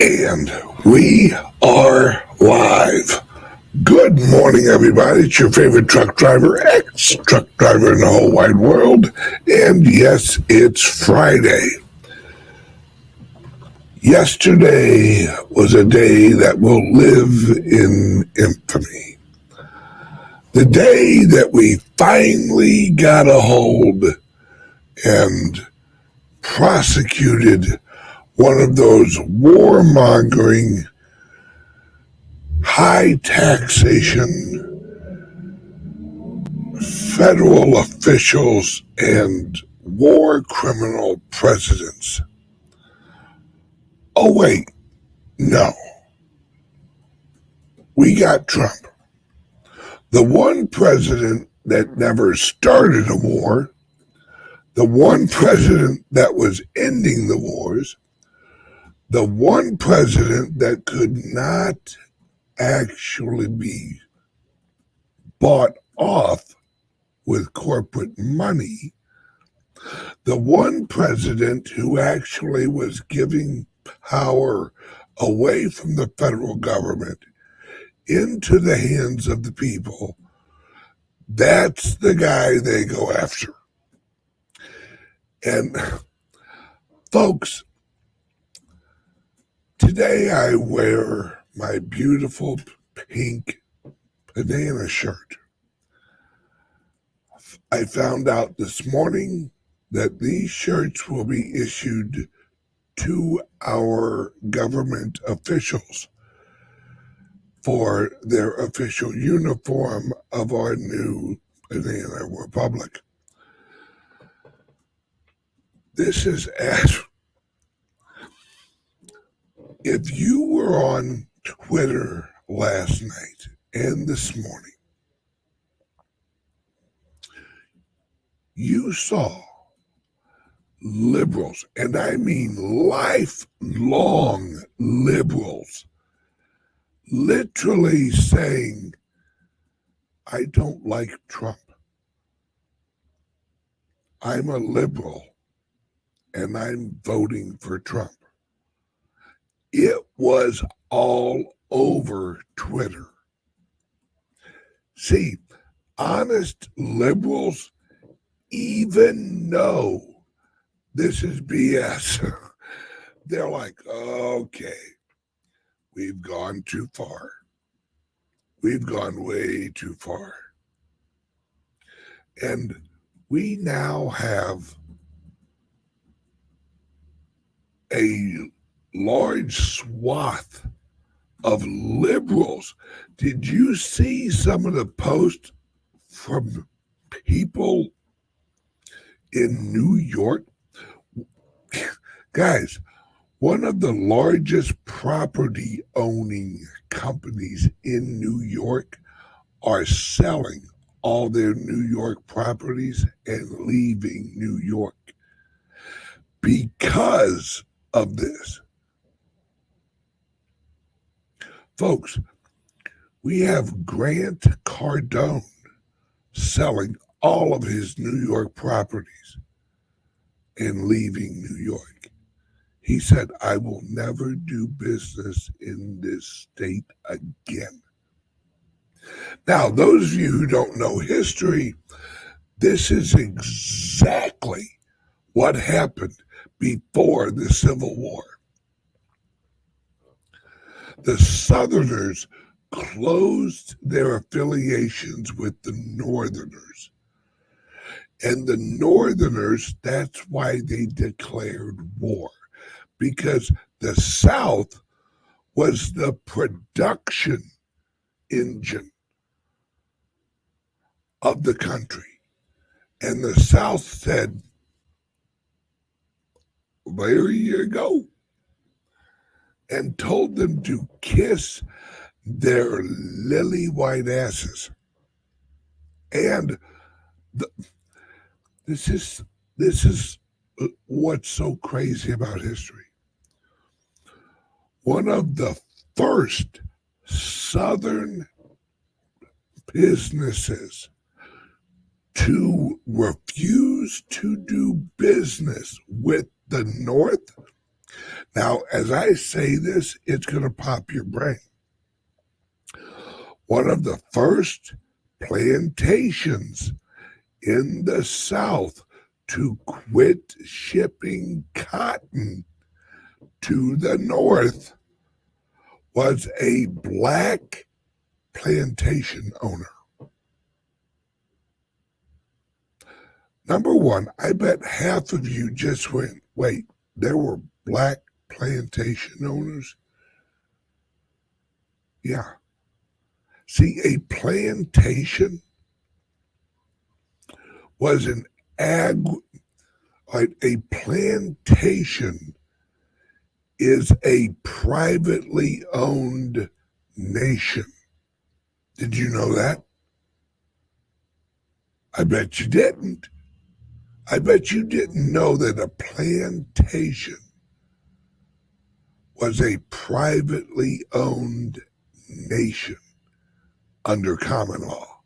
And we are live. Good morning, everybody. It's your favorite truck driver, ex-truck driver in the whole wide world. And yes, it's Friday. Yesterday was a day that will live in infamy. The day that we finally got a hold and prosecuted one of those warmongering, high taxation federal officials and war criminal presidents. Oh, wait, no. We got Trump, the one president that never started a war, the one president that was ending the wars, the one president that could not actually be bought off with corporate money, the one president who actually was giving power away from the federal government into the hands of the people. That's the guy they go after. And folks, today I wear my beautiful pink banana shirt. I found out this morning that these shirts will be issued to our government officials for their official uniform of our new banana republic. This is as if you were on Twitter last night and this morning, you saw liberals, and I mean lifelong liberals, literally saying, I don't like Trump. I'm a liberal and I'm voting for Trump. It was all over Twitter. See, honest liberals even know this is BS. They're like, okay, we've gone too far. We've gone way too far. And we now have a large swath of liberals. Did you see some of the posts from people in New York? Guys, one of the largest property owning companies in New York are selling all their New York properties and leaving New York because of this. Folks, we have Grant Cardone selling all of his New York properties and leaving New York. He said, I will never do business in this state again. Now, those of you who don't know history, this is exactly what happened before the Civil War. The Southerners closed their affiliations with the Northerners. And the Northerners, that's why they declared war, because the South was the production engine of the country. And the South said, there you go, and told them to kiss their lily white asses. And this is what's so crazy about history. One of the first Southern businesses to refuse to do business with the North. Now, as I say this, it's going to pop your brain. One of the first plantations in the South to quit shipping cotton to the North was a black plantation owner. Number one, I bet half of you just went, wait, there were black plantation owners? Yeah. See, a plantation was a plantation is a privately owned nation. Did you know that? I bet you didn't. I bet you didn't know that a plantation was a privately owned nation under common law.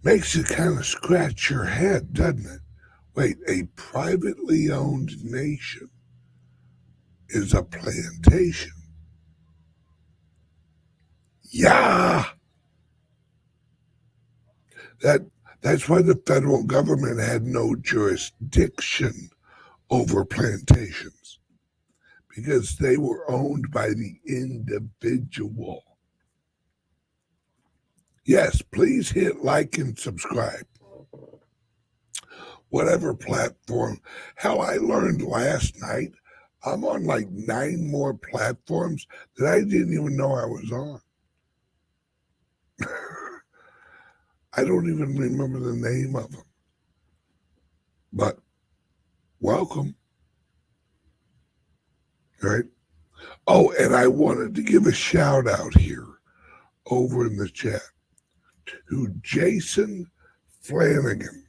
Makes you kind of scratch your head, doesn't it? Wait, a privately owned nation is a plantation. Yeah. That's why the federal government had no jurisdiction over plantations, because they were owned by the individual. Yes, please hit like and subscribe. Whatever platform. Hell, I learned last night I'm on like 9 more platforms that I didn't even know I was on. I don't even remember the name of them. But welcome. Right? Oh, and I wanted to give a shout out here over in the chat to Jason Flanagan.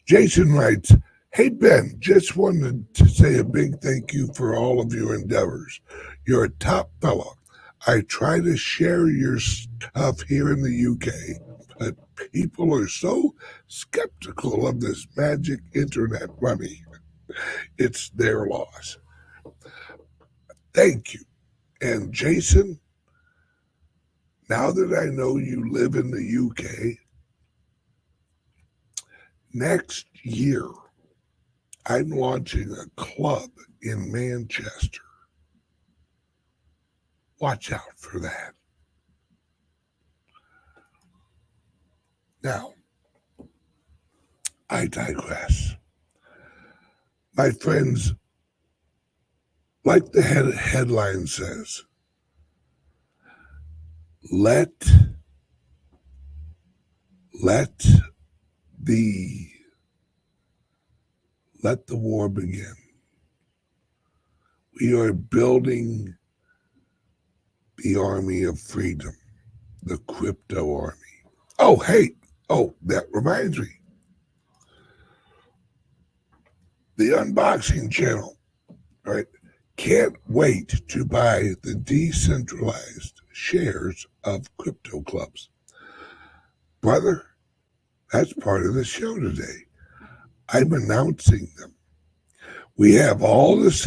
Jason writes, "Hey Ben, just wanted to say a big thank you for all of your endeavors. You're a top fella. I try to share your stuff here in the UK, but people are so skeptical of this magic internet money. It's their loss." Thank you. And Jason, now that I know you live in the UK, next year I'm launching a club in Manchester. Watch out for that. Now, I digress. My friends, like the headline says, let the war begin. We are building the army of freedom, the crypto army. Oh, hey, that reminds me. The unboxing channel, right? Can't wait to buy the decentralized shares of crypto clubs. Brother, that's part of the show today. I'm announcing them. We have all this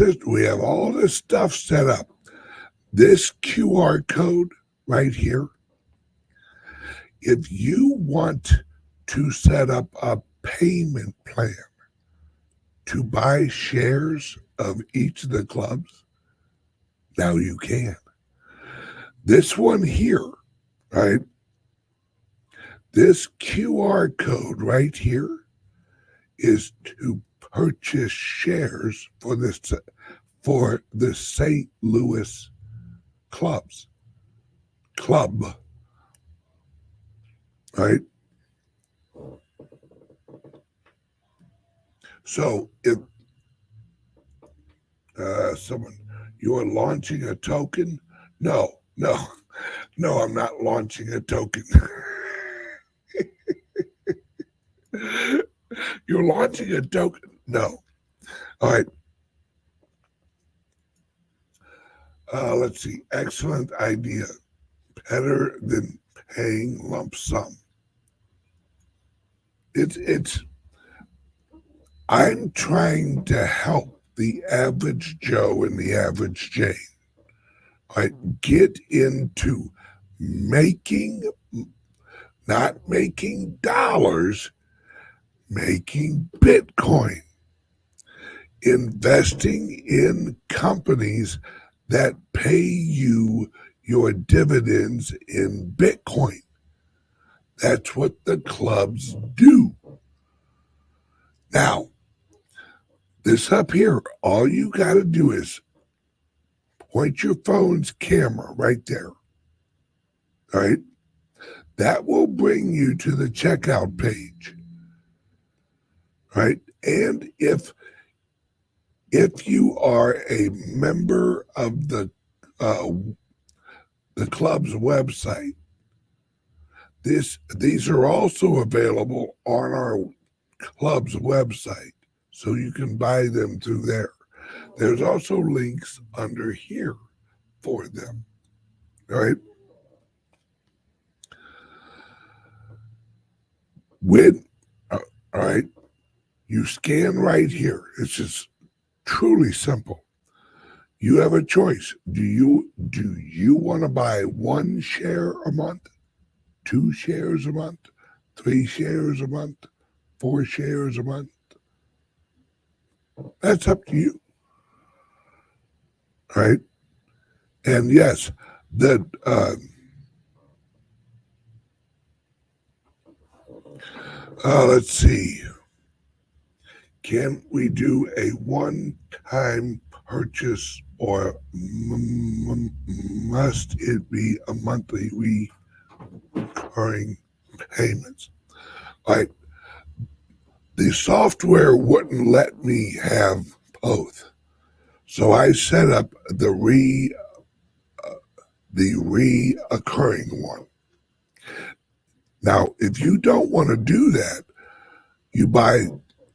stuff set up. This QR code right here, if you want to set up a payment plan to buy shares of each of the clubs, now you can. This one here, right? This QR code right here is to purchase shares for the St. Louis club, right? So if you are launching a token, no, I'm not launching a token. You're launching a token? No. All right. Let's see. Excellent idea. Better than paying lump sum. It's I'm trying to help the average Joe and the average Jane, right, get into making, not making dollars, making Bitcoin, investing in companies that pay you your dividends in Bitcoin. That's what the clubs do. Now, this up here, all you got to do is point your phone's camera right there. All right. That will bring you to the checkout page. Right. And if you are a member of the club's website, these are also available on our club's website, so you can buy them through there. There's also links under here for them. All right. All right, you scan right here. It's just truly simple. You have a choice. Do you want to buy 1 share a month, 2 shares a month, 3 shares a month, 4 shares a month? That's up to you. All right. And yes, let's see. Can we do a one-time purchase, or must it be a monthly recurring payments? All right. The software wouldn't let me have both, so I set up the reoccurring one. Now, if you don't want to do that, you buy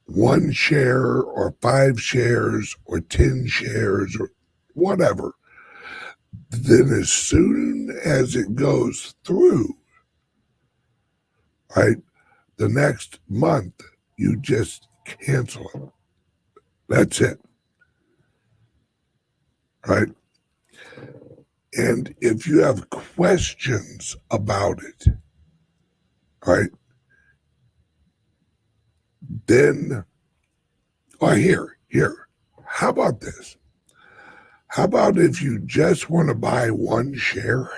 1 share or 5 shares or 10 shares or whatever. Then as soon as it goes through, right, the next month, you just cancel it. That's it. Right? And if you have questions about it, right, then, or here, how about this? How about if you just want to buy 1 share,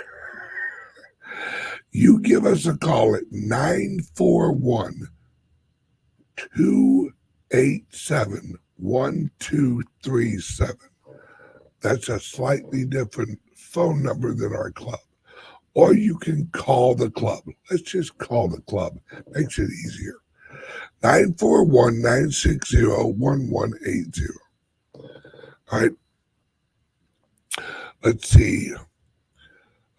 you give us a call at 941-287-1237. That's a slightly different phone number than our club. Or you can call the club. Let's just call the club. Makes it easier. 941-960-1180. All right. Let's see.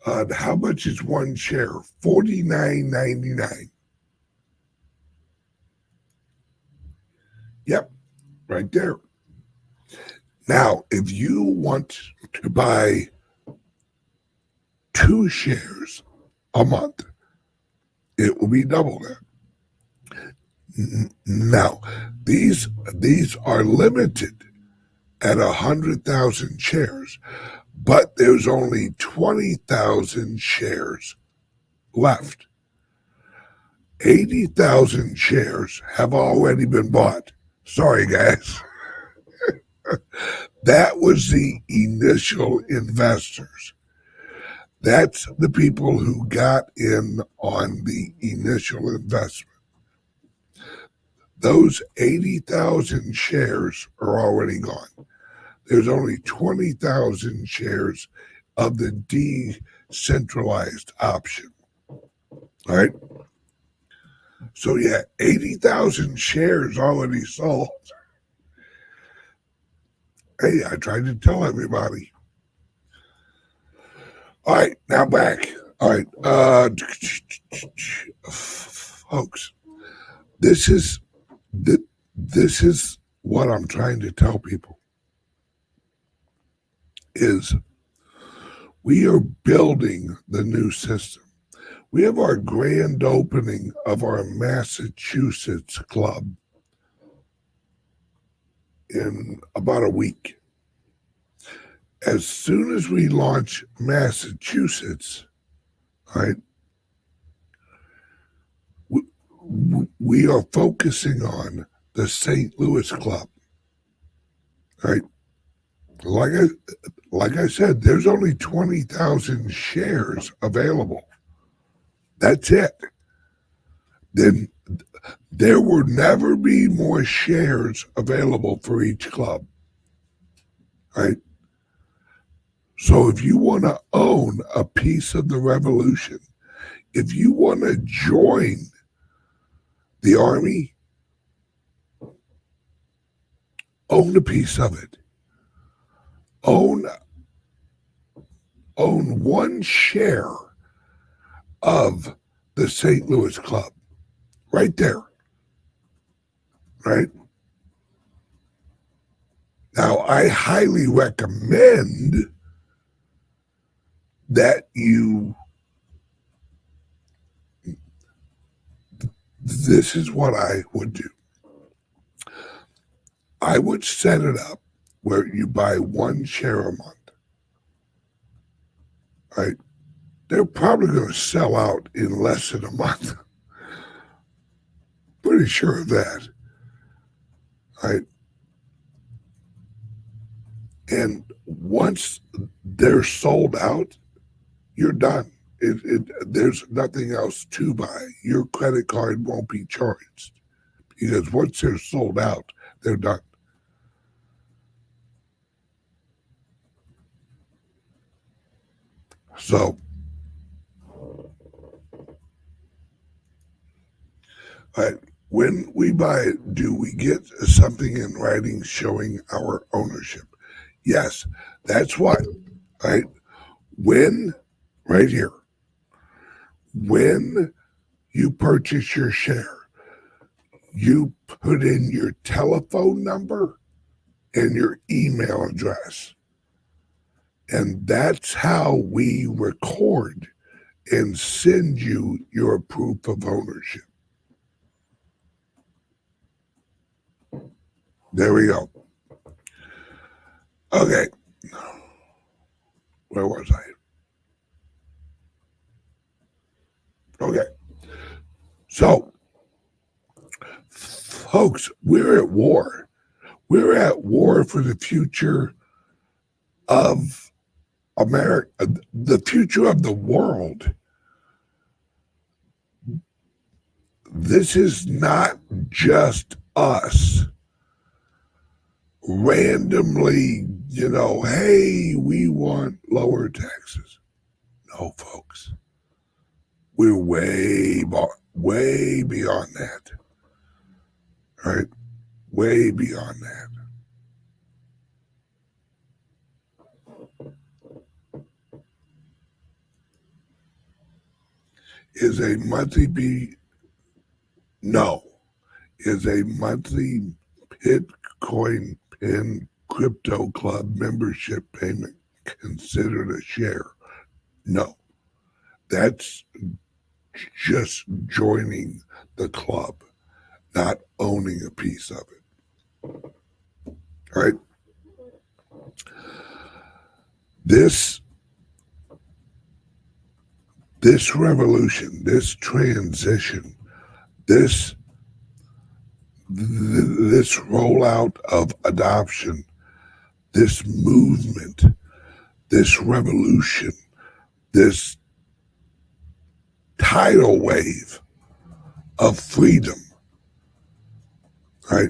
How much is 1 share? $49.99. Yep, right there. Now, if you want to buy 2 shares a month, it will be double that. Now, these are limited at 100,000 shares, but there's only 20,000 shares left. 80,000 shares have already been bought. Sorry, guys. That was the initial investors. That's the people who got in on the initial investment. Those 80,000 shares are already gone. There's only 20,000 shares of the decentralized option. All right. So, yeah, 80,000 shares already sold. Hey, I tried to tell everybody. All right, now back. All right, folks, this is what I'm trying to tell people is we are building the new system. We have our grand opening of our Massachusetts club in about a week. As soon as we launch Massachusetts, right, we are focusing on the St. Louis club, right? Like I said, there's only 20,000 shares available. That's it. Then there will never be more shares available for each club, right? So if you want to own a piece of the revolution, if you want to join the army, own a piece of it. Own one share of the St. Louis club. Right there. Right? Now, I highly recommend that this is what I would do. I would set it up where you buy one share a month. Right? They're probably going to sell out in less than a month. Pretty sure of that. Right? And once they're sold out, you're done. There's nothing else to buy. Your credit card won't be charged because once they're sold out, they're done. So, when we buy it, do we get something in writing showing our ownership? Yes, that's what, right? When, right here, when you purchase your share, you put in your telephone number and your email address. And that's how we record and send you your proof of ownership. There we go. Okay. Where was I? Okay. So, folks, we're at war. We're at war for the future of America, the future of the world. This is not just us randomly, hey, we want lower taxes. No, folks. We're way beyond that. Right? Way beyond that. Is a monthly Bitcoin Pin Crypto Club membership payment considered a share? No. That's just joining the club, not owning a piece of it. All right? This revolution, this transition, this rollout of adoption, this movement, this revolution, this tidal wave of freedom, right?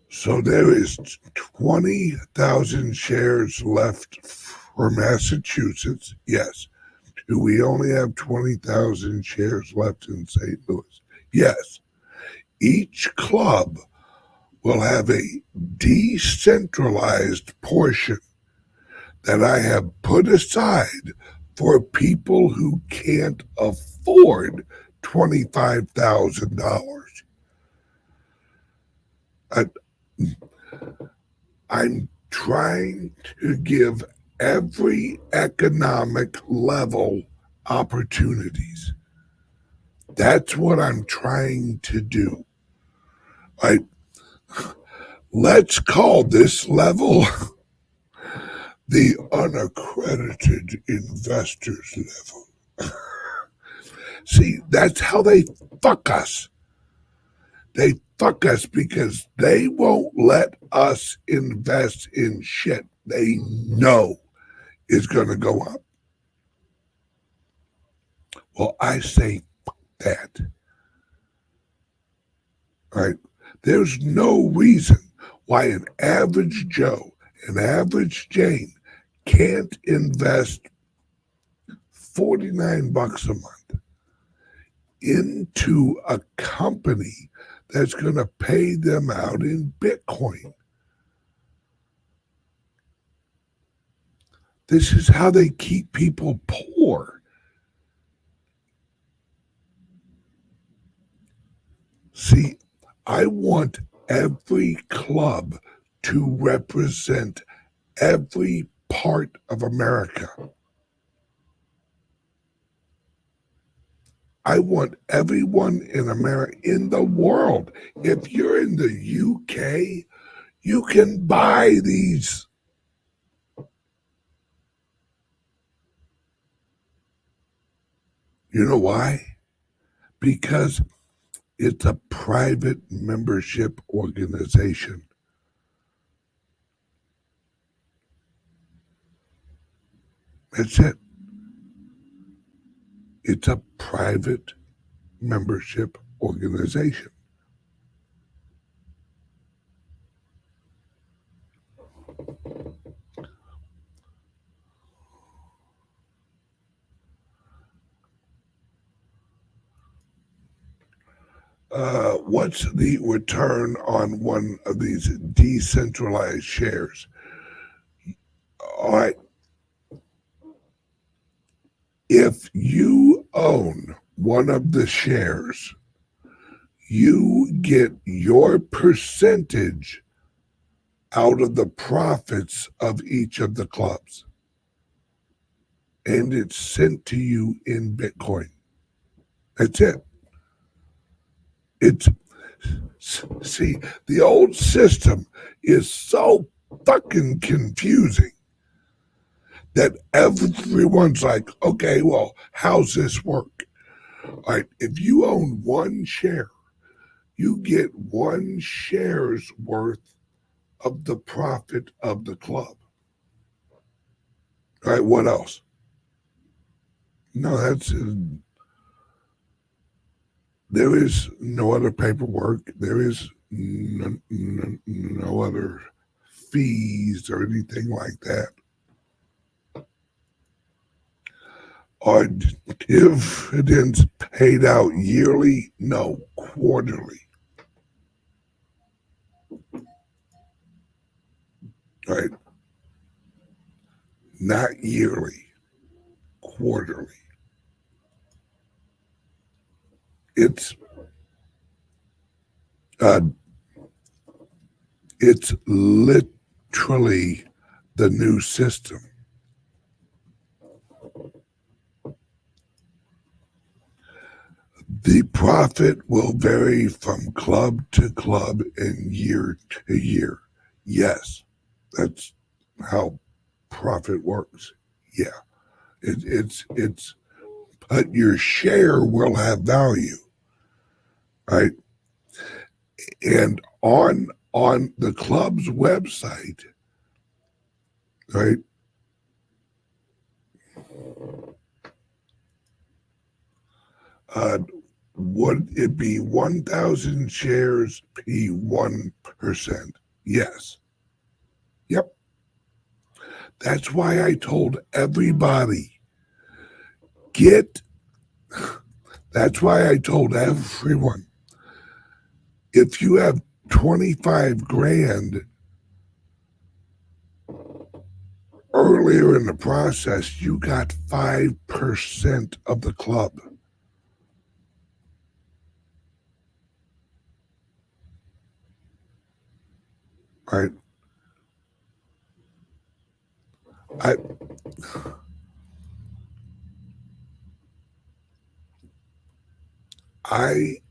So there is 20,000 shares left for Massachusetts. Yes. Do we only have 20,000 shares left in St. Louis? Yes. Each club will have a decentralized portion that I have put aside for people who can't afford $25,000. I'm trying to give every economic level opportunities. That's what I'm trying to do. Right? Let's call this level the unaccredited investors level. See, that's how they fuck us. They fuck us because they won't let us invest in shit they know is going to go up. Well, I say fuck that. Right? There's no reason why an average Joe, an average Jane can't invest $49 a month into a company that's going to pay them out in Bitcoin. This is how they keep people poor. See, I want every club to represent every part of America. I want everyone in America, in the world. If you're in the UK, you can buy these. You know why? Because it's a private membership organization. That's it. It's a private membership organization. What's the return on one of these decentralized shares? All right. If you own one of the shares, you get your percentage out of the profits of each of the clubs. And it's sent to you in Bitcoin. That's it. It's see, the old system is so fucking confusing that everyone's like, okay, well, how's this work? All right, if you own one share, you get one share's worth of the profit of the club. All right, what else? No, that's there is no other paperwork. There is no other fees or anything like that. Are dividends paid out yearly? No, quarterly. Right? Not yearly, quarterly. It's uh, it's literally the new system. The profit will vary from club to club and year to year. Yes, that's how profit works. Yeah, it's but your share will have value, right? And on the club's website, right? Uh, would it be 1,000 shares P 1%? Yes. Yep. That's why I told everybody get. That's why I told everyone if you have 25 grand earlier in the process, you got 5% of the club. right? I I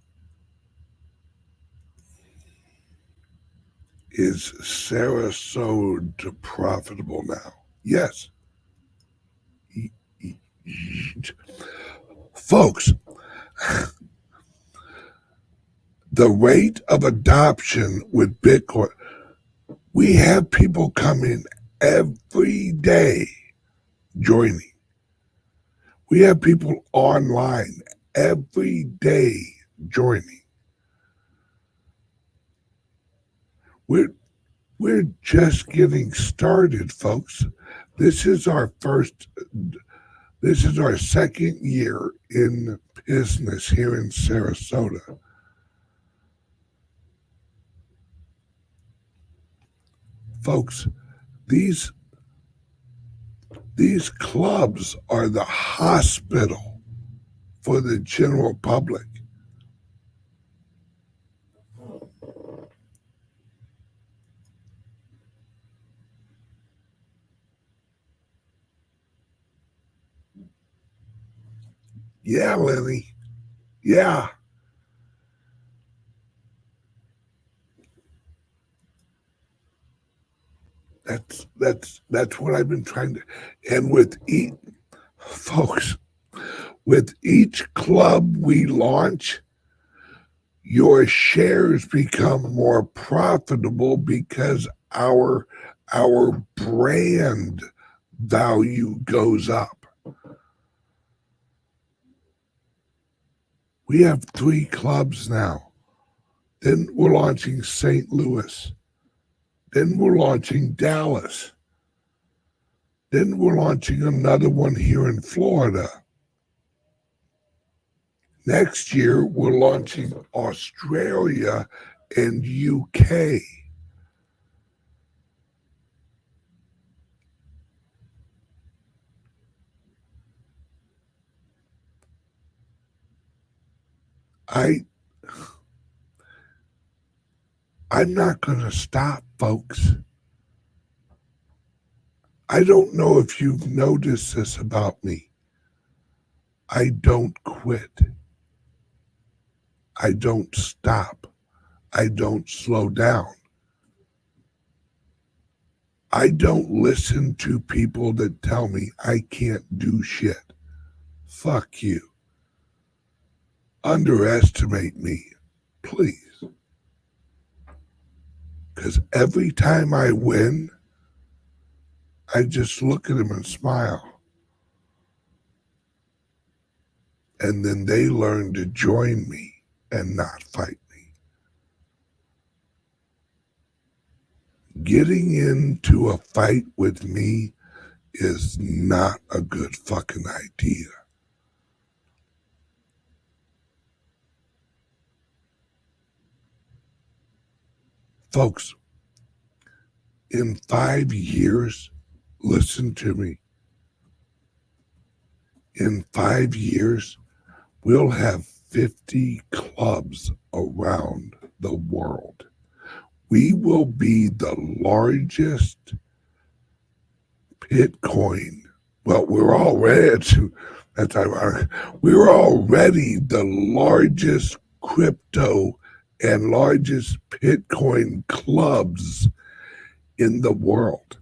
is Sarasota profitable now? Yes. Folks, the rate of adoption with Bitcoin, we have people coming every day joining. We have people online every day joining. We're we're just getting started, folks. This is our first this is our second year in business here in Sarasota. Folks, these these clubs are the hospital for the general public. Yeah, Lenny. Yeah. That's what I've been trying to, and with each folks, with each club we launch, your shares become more profitable because our brand value goes up. We have 3 clubs now. Then we're launching St. Louis. Then we're launching Dallas. Then we're launching another one here in Florida. Next year, we're launching Australia and UK. I I'm not going to stop, folks. I don't know if you've noticed this about me. I don't quit. I don't stop. I don't slow down. I don't listen to people that tell me I can't do shit. Fuck you. Underestimate me, please. Because every time I win, I just look at them and smile. And then they learn to join me and not fight me. Getting into a fight with me is not a good fucking idea. Folks, in 5 years, listen to me. In 5 years, we'll have 50 clubs around the world. We will be the largest Bitcoin. Well, we're already, that's ironic. We're already the largest crypto and largest Bitcoin clubs in the world.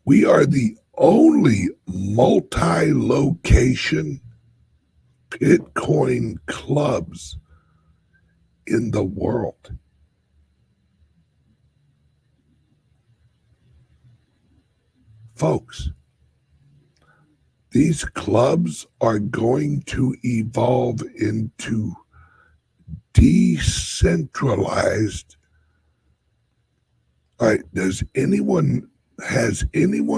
We are the only multi location Bitcoin clubs in the world. Folks, these clubs are going to evolve into decentralized. All right, has anyone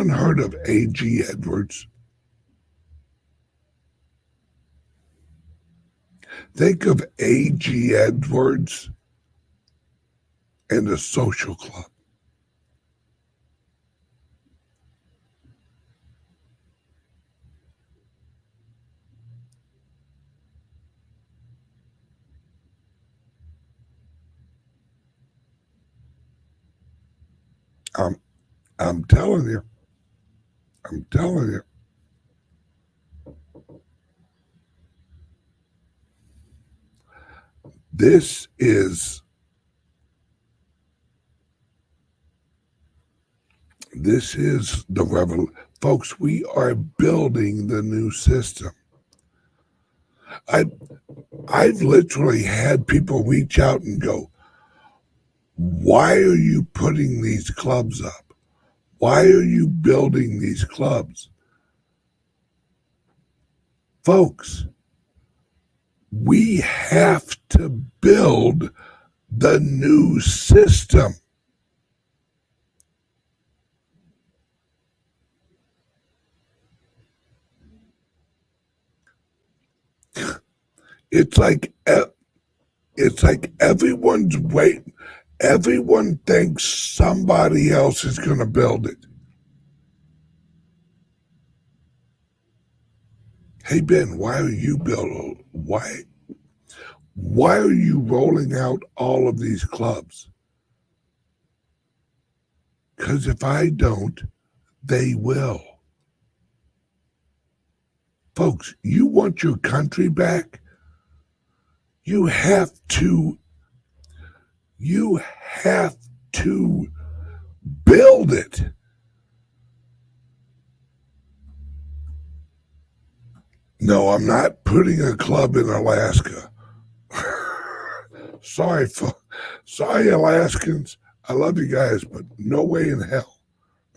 heard of A.G. Edwards? Think of A.G. Edwards and a social club. I'm, I'm telling you. I'm telling you. This is the revolution. Folks, we are building the new system. I've literally had people reach out and go, why are you putting these clubs up? Why are you building these clubs? Folks, we have to build the new system. It's like everyone's waiting. Everyone thinks somebody else is going to build it. Hey Ben, why are you building? Why are you rolling out all of these clubs? Because if I don't, they will. Folks, you want your country back? You have to build it. No, I'm not putting a club in Alaska. Sorry, sorry, Alaskans. I love you guys, but no way in hell,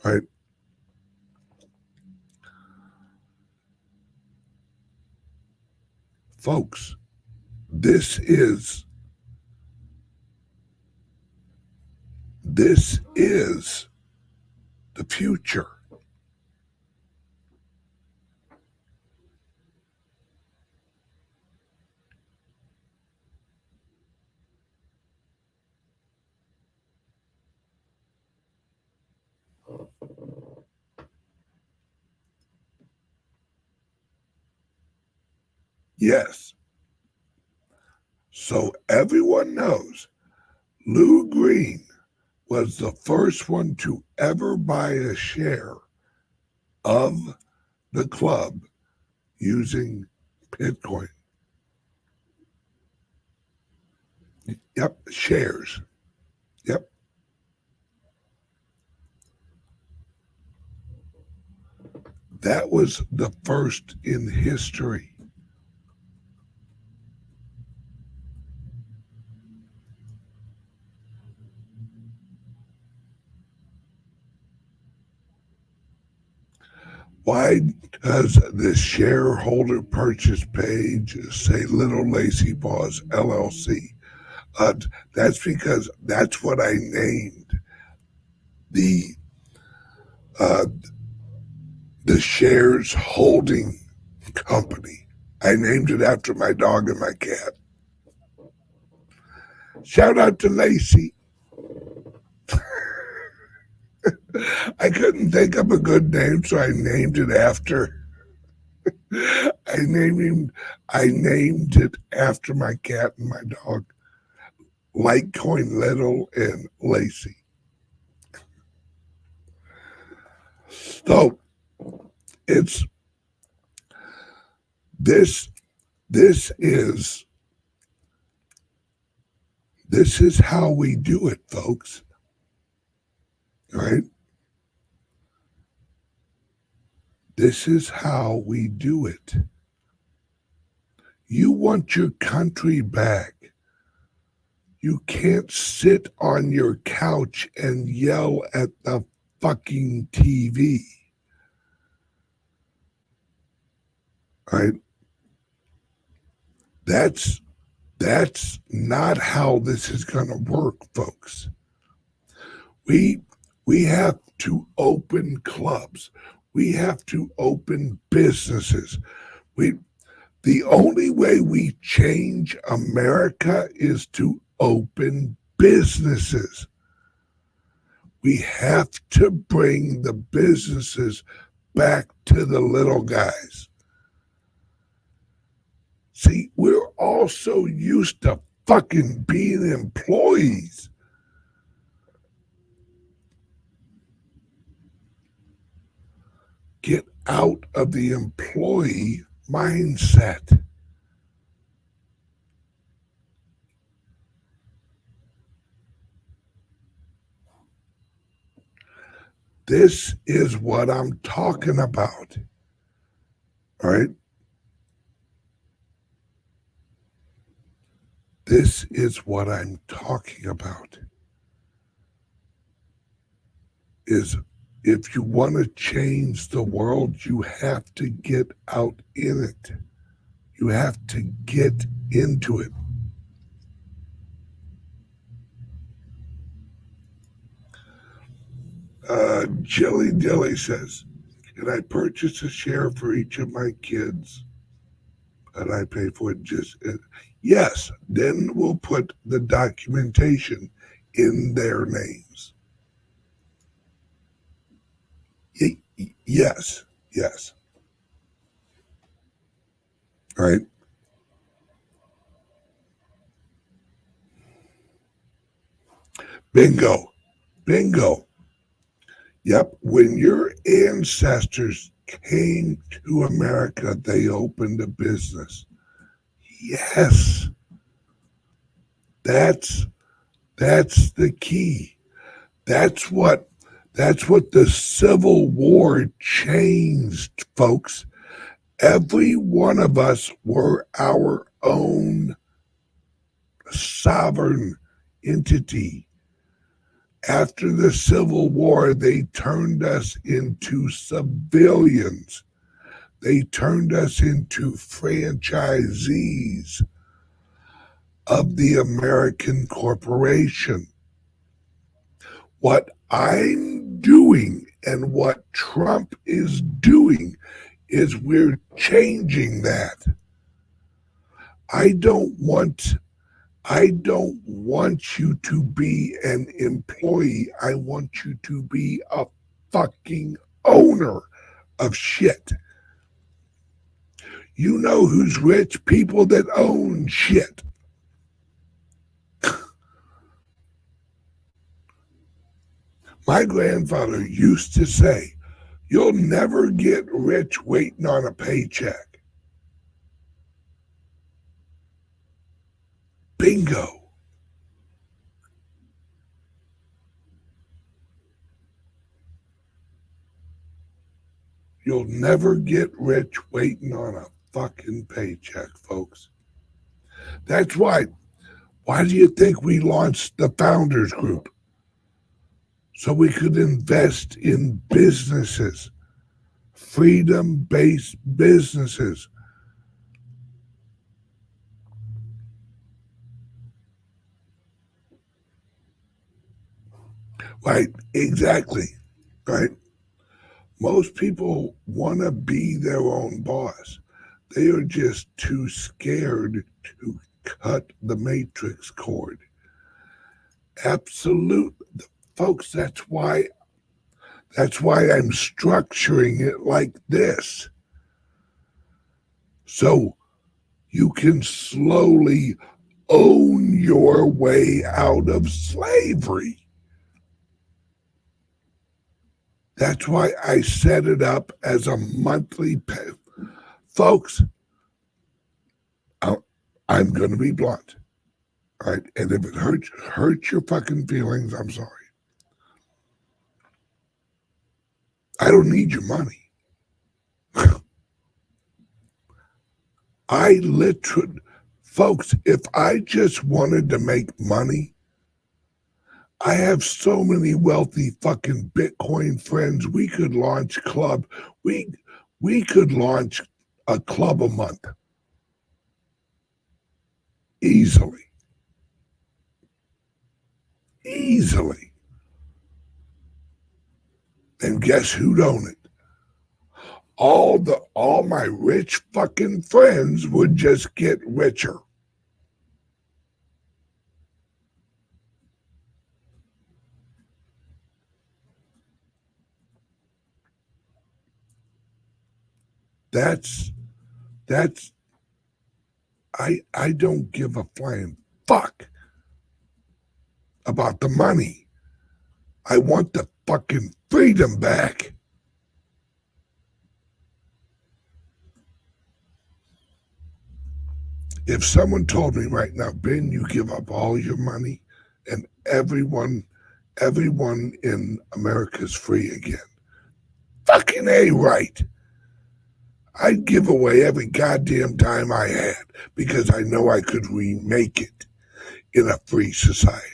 right? Folks, this is the future. Yes. So everyone knows Lou Green was the first one to ever buy a share of the club using Bitcoin. Yep, shares. Yep. That was the first in history. Why does the shareholder purchase page say Little Lacy Paws LLC? That's because that's what I named the uh, the shares holding company. I named it after my dog and my cat. Shout out to Lacey. I couldn't think of a good name, so I named it after. I named it after my cat and my dog, Litecoin Little and Lacey. So it's this. This is how we do it, folks. Right? This is how we do it. You want your country back. You can't sit on your couch and yell at the fucking TV. Right? That's not how this is going to work, folks. We have to open clubs. We have to open businesses. The only way we change America is to open businesses. We have to bring the businesses back to the little guys. See, we're all so used to fucking being employees. out of the employee mindset. This is what I'm talking about. All right? This is what I'm talking about. Is if you want to change the world, you have to get out in it. You have to get into it. Jilly Dilly says, can I purchase a share for each of my kids? And I pay for it yes, then we'll put the documentation in their names. Yes, yes. All right. Bingo. Bingo. Yep. When your ancestors came to America, they opened a business. Yes. That's the key. That's what the Civil War changed, folks. Every one of us were our own sovereign entity. After the Civil War, they turned us into civilians. They turned us into franchisees of the American corporation. What I'm doing and what Trump is doing is we're changing that. I don't want you to be an employee. I want you to be a fucking owner of shit. You know who's rich? People that own shit. My grandfather used to say, you'll never get rich waiting on a paycheck. Bingo. You'll never get rich waiting on a fucking paycheck, folks. That's why. Why do you think we launched the Founders Group? So we could invest in businesses, freedom-based businesses. Right, exactly. Right. Most people want to be their own boss. They are just too scared to cut the matrix cord. Absolute, folks, that's why I'm structuring it like this. So you can slowly own your way out of slavery. That's why I set it up as a monthly pay. Folks, I'm going to be blunt. All right. And if it hurts your fucking feelings, I'm sorry. I don't need your money. I literally, folks, if I just wanted to make money, I have so many wealthy fucking Bitcoin friends. We could launch club. We could launch a club a month easily. Easily. And guess who'd own it? All my rich fucking friends would just get richer. That's I don't give a flying fuck about the money. I want the fucking freedom back. If someone told me right now, Ben, you give up all your money and everyone in America is free again. Fucking A right. I'd give away every goddamn dime I had because I know I could remake it in a free society.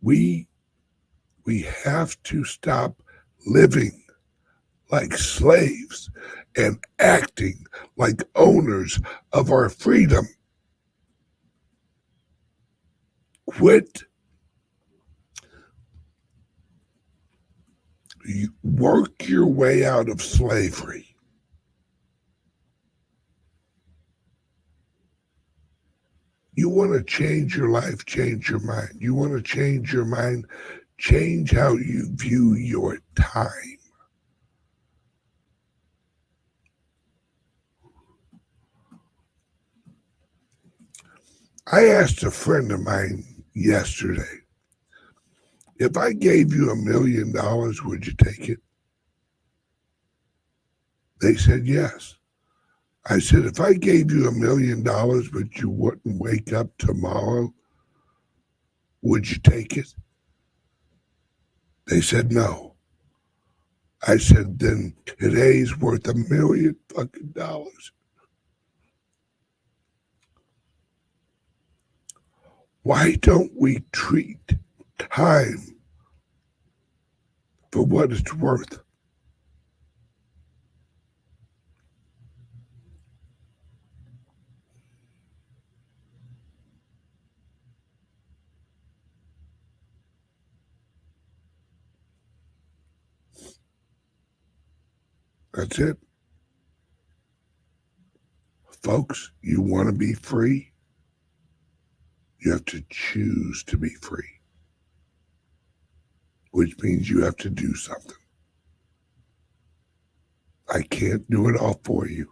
We have to stop living like slaves and acting like owners of our freedom. Quit. Work your way out of slavery. You want to change your life, change your mind. You want to change your mind, change how you view your time. I asked a friend of mine yesterday, if I gave you $1 million, would you take it? They said yes. I said, if I gave you $1 million, but you wouldn't wake up tomorrow, would you take it? They said no. I said, then today's worth $1 million fucking dollars. Why don't we treat time for what it's worth? That's it. Folks, you want to be free? You have to choose to be free, which means you have to do something. I can't do it all for you.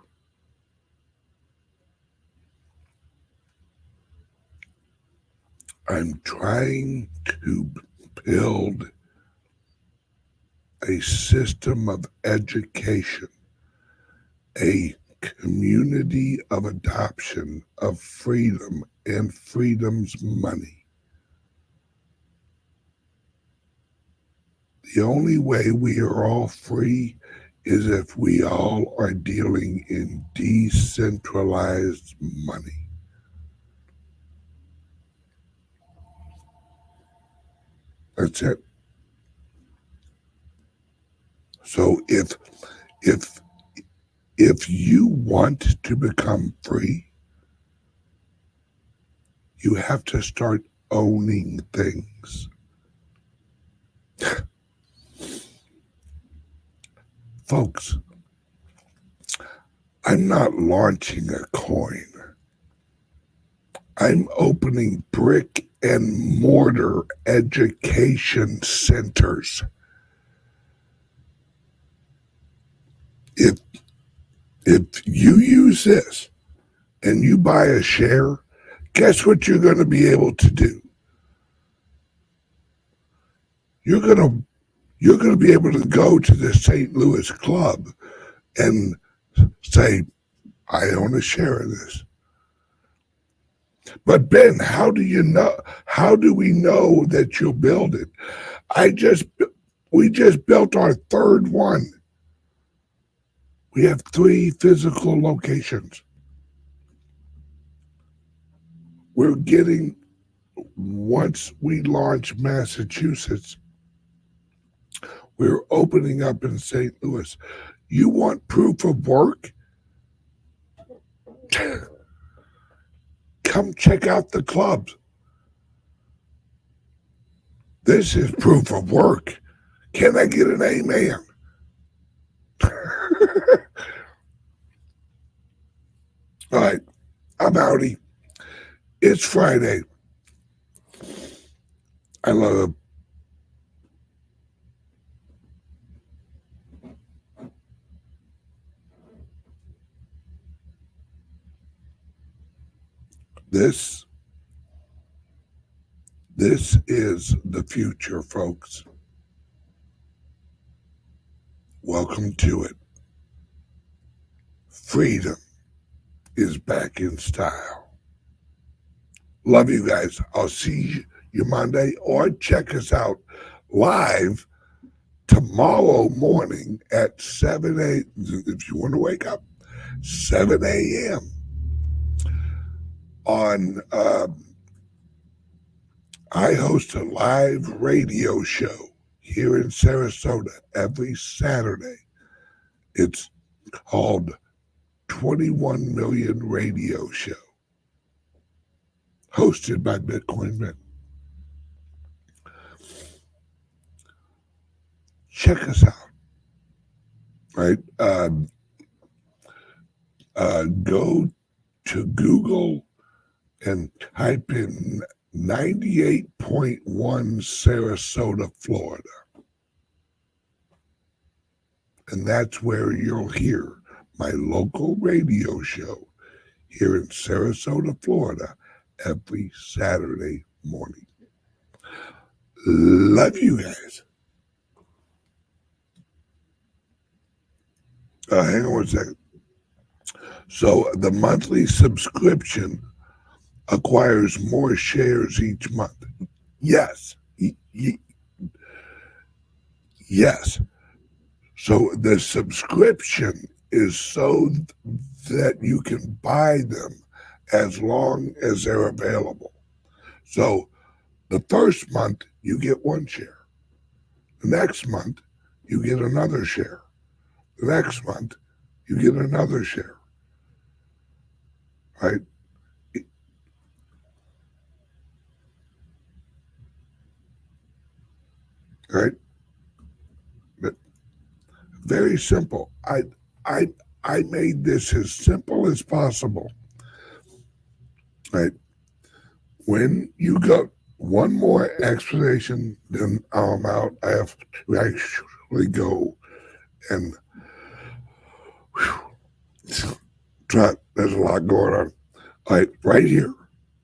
I'm trying to build a system of education, a community of adoption of freedom and freedom's money. The only way we are all free is if we all are dealing in decentralized money. That's it. So if you want to become free, you have to start owning things. Folks, I'm not launching a coin. I'm opening brick and mortar education centers. If you use this and you buy a share, guess what you're going to be able to do? You're going to be able to go to the St. Louis club and say, I own a share of this. But Ben, how do you know? How do we know that you'll build it? We just built our third one. We have 3 physical locations. We're getting, once we launch Massachusetts, we're opening up in St. Louis. You want proof of work? Come check out the clubs. This is proof of work. Can I get an amen? All right, I'm outie. It's Friday. I love this This is the future, folks. Welcome to it. Freedom is back in style. Love you guys. I'll see you Monday, or check us out live tomorrow morning at 7 a.m. If you want to wake up, 7 a.m. on I host a live radio show here in Sarasota every Saturday. It's called 21 Million Radio Show, hosted by Bitcoin Ben. Check us out, right? Go to Google and type in 98.1 Sarasota, Florida. And that's where you'll hear my local radio show here in Sarasota, Florida, every Saturday morning. Love you guys. Hang on one second. So the monthly subscription acquires more shares each month. Yes. Yes. So the subscription is so that you can buy them as long as they're available. So the first month, you get one share. The next month, you get another share. The next month, you get another share. Right? Right? But very simple. I made this as simple as possible. Right? When you go, one more explanation, then I'm out. I have to actually go and try. There's a lot going on. All right here.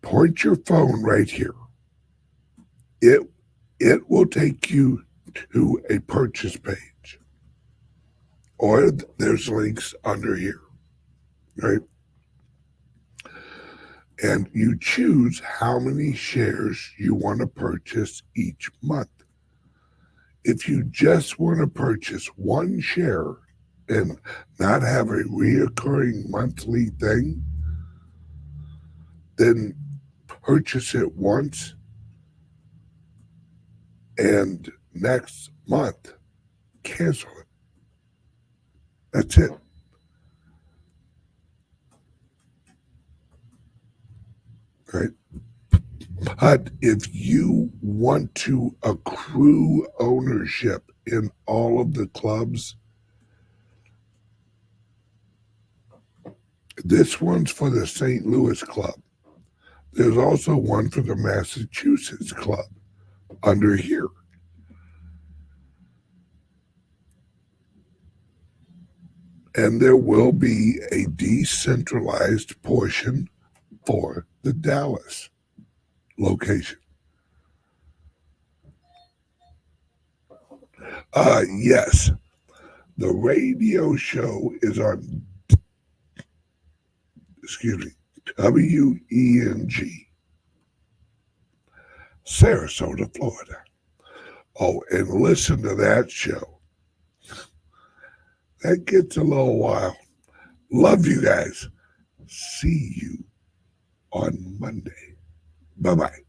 Point your phone right here. It will take you to a purchase page, or there's links under here, right? And you choose how many shares you want to purchase each month. If you just want to purchase one share and not have a reoccurring monthly thing, then purchase it once, and next month cancel it. That's it. Right? But if you want to accrue ownership in all of the clubs, this one's for the St. Louis Club. There's also one for the Massachusetts Club under here. And there will be a decentralized portion for the Dallas location. Yes, the radio show is on, WENG, Sarasota, Florida. Oh, and listen to that show. That gets a little wild. Love you guys. See you on Monday. Bye-bye.